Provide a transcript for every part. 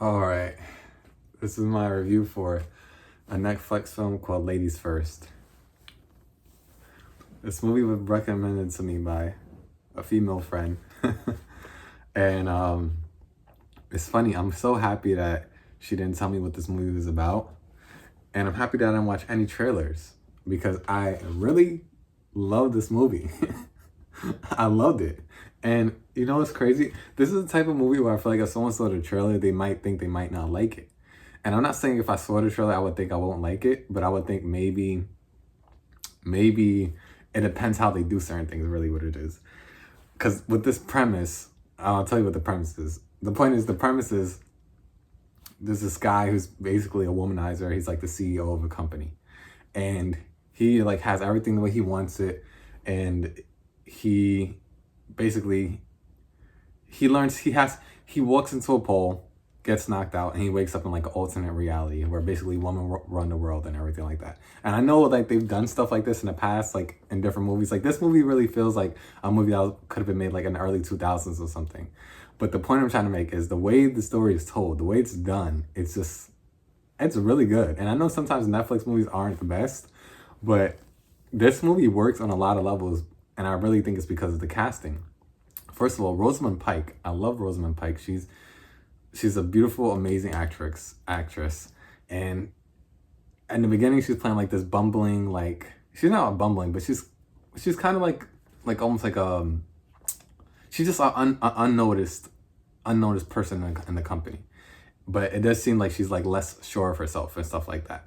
All right, this is my review for a Netflix film called Ladies First. This movie was recommended to me by a female friend, and it's funny. I'm so happy that she didn't tell me what this movie was about, and I'm happy that I didn't watch any trailers because I really love this movie. I loved it. And you know what's crazy? This is the type of movie where I feel like if someone saw the trailer, they might think they might not like it. And I'm not saying if I saw the trailer, I would think I won't like it, but I would think maybe it depends how they do certain things, really what it is. Because with this premise, I'll tell you what the premise is. The premise is there's this guy who's basically a womanizer. He's like the CEO of a company. And he like has everything the way he wants it. And he basically he walks into a pole, gets knocked out, and he wakes up in like an alternate reality where basically women run the world and everything like that. And I know like they've done stuff like this in the past, like in different movies. Like this movie really feels like a movie that could have been made like in the early 2000s or something. But the point I'm trying to make is the way the story is told, the way it's done, it's really good. And I know sometimes Netflix movies aren't the best, but this movie works on a lot of levels, and I really think it's because of the casting. First of all, Rosamund Pike. I love Rosamund Pike. She's a beautiful, amazing actress. And in the beginning, she's playing like this bumbling, like she's not bumbling, but she's kind of like almost like she's just an unnoticed person in the company. But it does seem like she's like less sure of herself and stuff like that.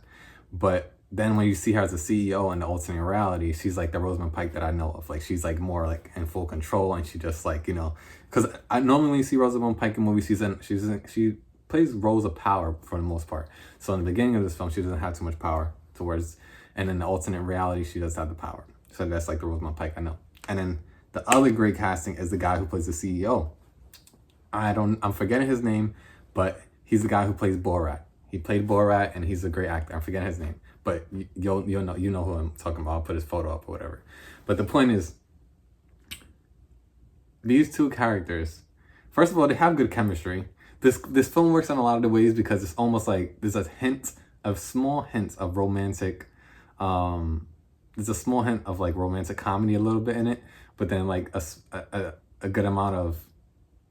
But then when you see her as a CEO in the alternate reality, she's like the Rosamund Pike that I know of. Like she's like more like in full control, and she just like because I normally when you see Rosamund Pike in movies, she plays roles of power for the most part. So in the beginning of this film, she doesn't have too much power towards, and in the alternate reality, she does have the power. So that's like the Rosamund Pike I know. And then the other great casting is the guy who plays the CEO. I'm forgetting his name, but he's the guy who plays Borat. He played Borat, and he's a great actor. I'm forgetting his name, but you'll know who I'm talking about. I'll put his photo up or whatever. But the point is, these two characters, first of all, they have good chemistry. This film works in a lot of the ways because it's almost like there's small hints of romantic. There's a small hint of like romantic comedy a little bit in it, but then like a good amount of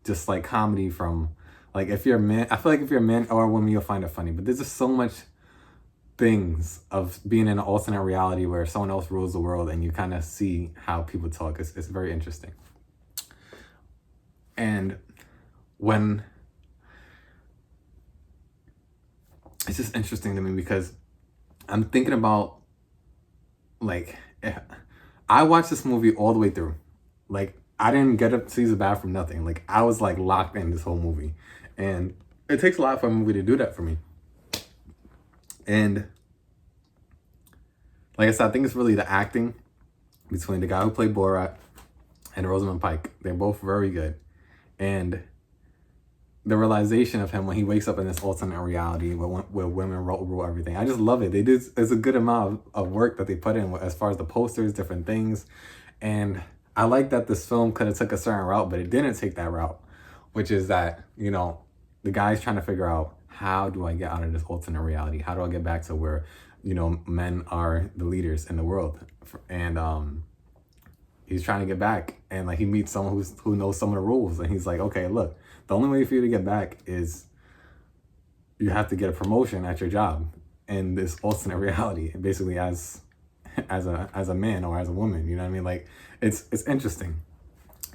just like comedy from like if you're a man. I feel like if you're a man or a woman, you'll find it funny. But there's just so much things of being in an alternate reality where someone else rules the world and you kind of see how people talk. It's very interesting. And when it's just interesting to me because I'm thinking about like I watched this movie all the way through. Like I didn't get up to use the bathroom, nothing. Like I was like locked in this whole movie. And it takes a lot for a movie to do that for me. And like I said, I think it's really the acting between the guy who played Borat and Rosamund Pike. They're both very good. And the realization of him when he wakes up in this alternate reality where women rule everything. I just love it. There's a good amount of work that they put in as far as the posters, different things. And I like that this film could have took a certain route, but it didn't take that route, which is that, the guy's trying to figure out, how do I get out of this alternate reality? How do I get back to where, men are the leaders in the world? And he's trying to get back, and like he meets someone who knows some of the rules, and he's like, okay, look, the only way for you to get back is you have to get a promotion at your job in this alternate reality, basically as a man or as a woman. You know what I mean? Like it's interesting.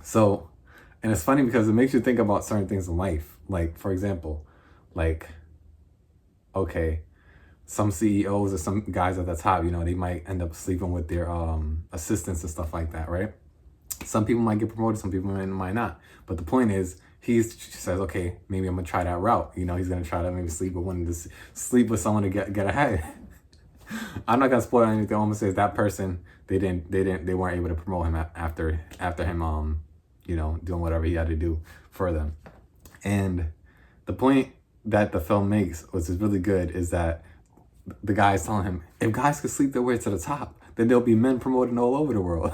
So, and it's funny because it makes you think about certain things in life. Like, for example, like, okay, some CEOs or some guys at the top, they might end up sleeping with their assistants and stuff like that, right? Some people might get promoted, some people might not. But the point is, she says, okay, maybe I'm gonna try that route. He's gonna try to maybe sleep with someone to get ahead. I'm not gonna spoil anything. I'm gonna say is that person they weren't able to promote him after him doing whatever he had to do for them. And the point that the film makes, which is really good, is that the guy is telling him, if guys could sleep their way to the top, then there'll be men promoted all over the world.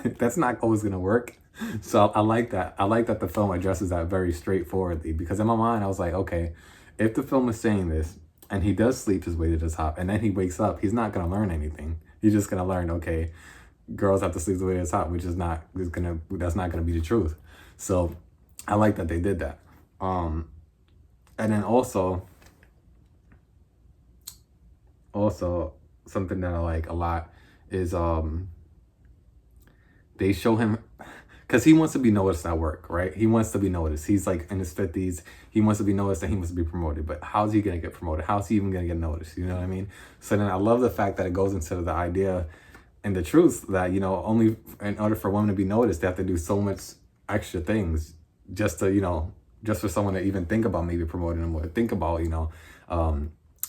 That's not always gonna work. So I like that. I like that the film addresses that very straightforwardly, because in my mind I was like, okay, if the film is saying this and he does sleep his way to the top and then he wakes up, he's not gonna learn anything. He's just gonna learn, okay, girls have to sleep the way to the top, which is not that's not gonna be the truth. So I like that they did that. And then also something that I like a lot is they show him, because he wants to be noticed at work, right? He wants to be noticed. He's like in his 50s. He wants to be noticed and he wants to be promoted. But how's he going to get promoted? How's he even going to get noticed? You know what I mean? So then I love the fact that it goes into the idea and the truth that, you know, only in order for women to be noticed, they have to do so much extra things just to, you know, just for someone to even think about maybe promoting them or think about, you know,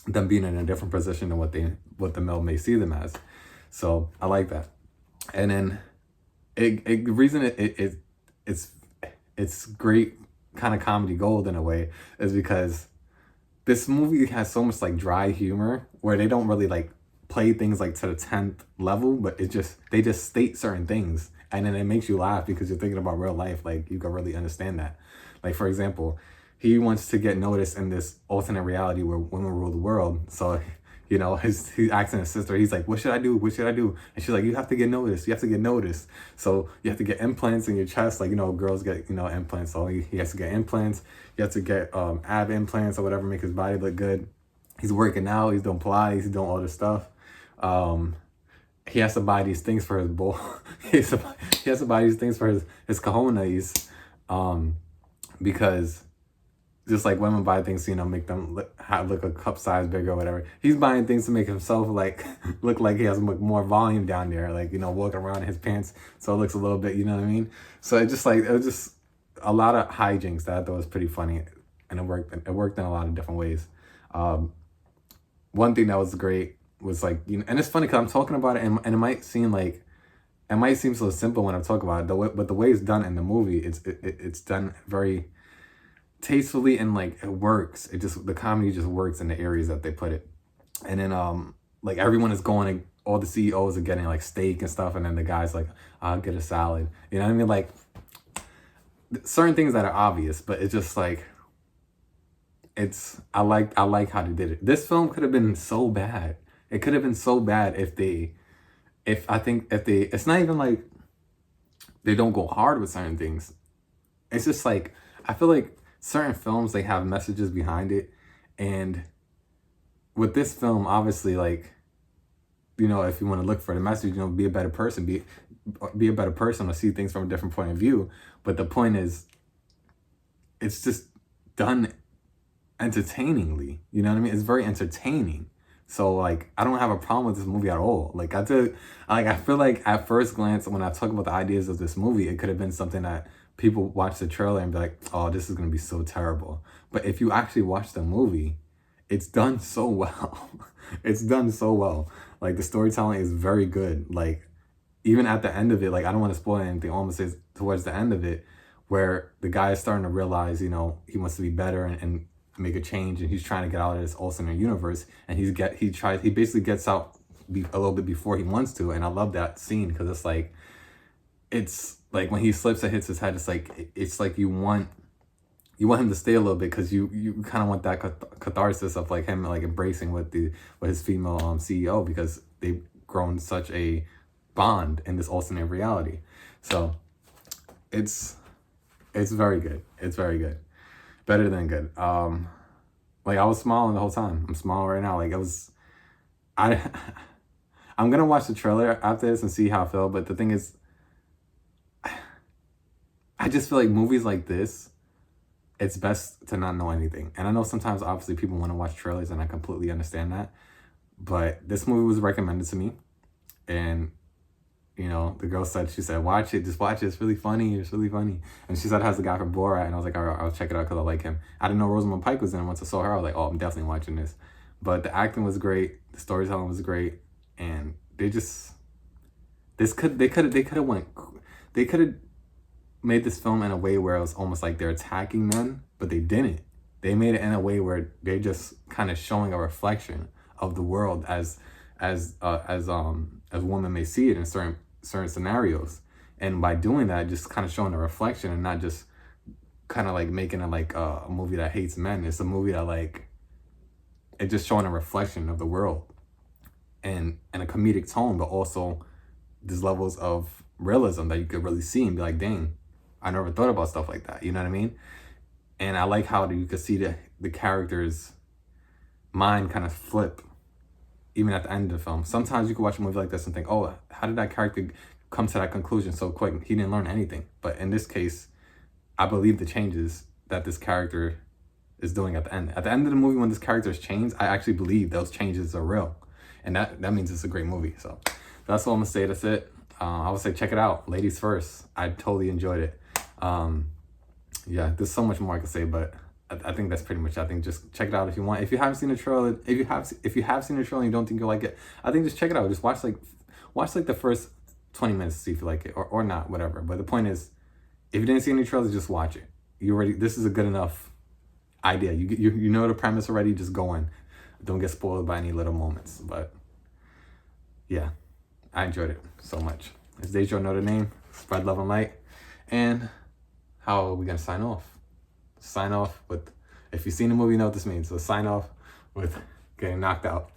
them being in a different position than what the male may see them as. So I like that. And then the reason it's great kind of comedy gold in a way is because this movie has so much like dry humor where they don't really like play things like to the 10th level, but they just state certain things and then it makes you laugh because you're thinking about real life. Like you can really understand that. Like for example, he wants to get noticed in this alternate reality where women rule the world. So you know, he's asking his sister, he's like, what should I do? What should I do? And she's like, you have to get noticed. You have to get noticed. So you have to get implants in your chest. Like, you know, girls get, you know, implants. So he has to get implants. He has to get ab implants or whatever, make his body look good. He's working out. He's doing Pilates. He's doing all this stuff. He has to buy these things for his bull. he has to buy these things for his cojones. Because just like women buy things, you know, make them look a cup size bigger or whatever. He's buying things to make himself like look like he has more volume down there, like, you know, walking around in his pants so it looks a little bit, you know what I mean? So it was just a lot of hijinks that I thought was pretty funny, and it worked in a lot of different ways. One thing that was great was like, you know, and it's funny because I'm talking about it and it might seem so simple when I'm talking about it, but the way it's done in the movie, it's done very tastefully and like it works. The comedy just works in the areas that they put it. And then like everyone is going, all the CEOs are getting like steak and stuff, and then the guy's like, I'll get a salad. You know what I mean? Like certain things that are obvious, but it's just like I like how they did it. This film could have been so bad. It could have been so bad if it's not even like they don't go hard with certain things. It's just like I feel like certain films, they have messages behind it. And with this film, obviously, like, you know, if you want to look for the message, you know, be a better person, be a better person or see things from a different point of view. But the point is, it's just done entertainingly. You know what I mean? It's very entertaining. So like, I don't have a problem with this movie at all. Like I feel like at first glance, when I talk about the ideas of this movie, it could have been something that people watch the trailer and be like, oh, this is going to be so terrible. But if you actually watch the movie, it's done so well. It's done so well. Like the storytelling is very good. Like even at the end of it, like I don't want to spoil anything, almost is towards the end of it, where the guy is starting to realize, you know, he wants to be better and make a change, and he's trying to get out of this alternate universe, and he basically gets out a little bit before he wants to. And I love that scene because it's like when he slips and hits his head, it's like you want him to stay a little bit because you kind of want that catharsis of like him like embracing with his female CEO, because they've grown such a bond in this alternate reality. So it's very good. It's very good. Better than good. Like I was smiling the whole time. I'm smiling right now. Like I'm gonna watch the trailer after this and see how I feel. But the thing is, I just feel like movies like this, it's best to not know anything. And I know sometimes obviously people want to watch trailers, and I completely understand that. But this movie was recommended to me, and you know, the girl said, she said, watch it, just watch it. It's really funny. It's really funny. And she said it has the guy from Borat, and I was like, all right, I'll check it out because I like him. I didn't know Rosamund Pike was in it. Once I saw her, I was like, oh, I'm definitely watching this. But the acting was great, the storytelling was great, and they could have made this film in a way where it was almost like they're attacking men, but they didn't. They made it in a way where they're just kind of showing a reflection of the world as women may see it in certain scenarios. And by doing that, just kind of showing a reflection and not just kind of like making it like a movie that hates men. It's a movie that like it's just showing a reflection of the world and a comedic tone, but also there's levels of realism that you could really see and be like, dang, I never thought about stuff like that. You know what I mean? And I like how you could see the character's mind kind of flip even at the end of the film. Sometimes you could watch a movie like this and think, oh, how did that character come to that conclusion so quick? He didn't learn anything. But in this case, I believe the changes that this character is doing at the end. At the end of the movie, when this character is changed, I actually believe those changes are real. And that means it's a great movie. So that's all I'm going to say. That's it. I would say check it out. Ladies first. I totally enjoyed it. Yeah, there's so much more I could say, but I think that's pretty much it. I think just check it out if you want. If you haven't seen the trailer, if you have seen the trailer and you don't think you'll like it, I think just check it out. Just watch like the first 20 minutes to see if you like it or not, whatever. But the point is, if you didn't see any trailers, just watch it. This is a good enough idea. You know the premise already, just go in. Don't get spoiled by any little moments. But yeah, I enjoyed it so much. It's Dejo, know the name, spread love and light. And how are we gonna sign off? Sign off with, if you've seen the movie, you know what this means. So sign off with getting knocked out.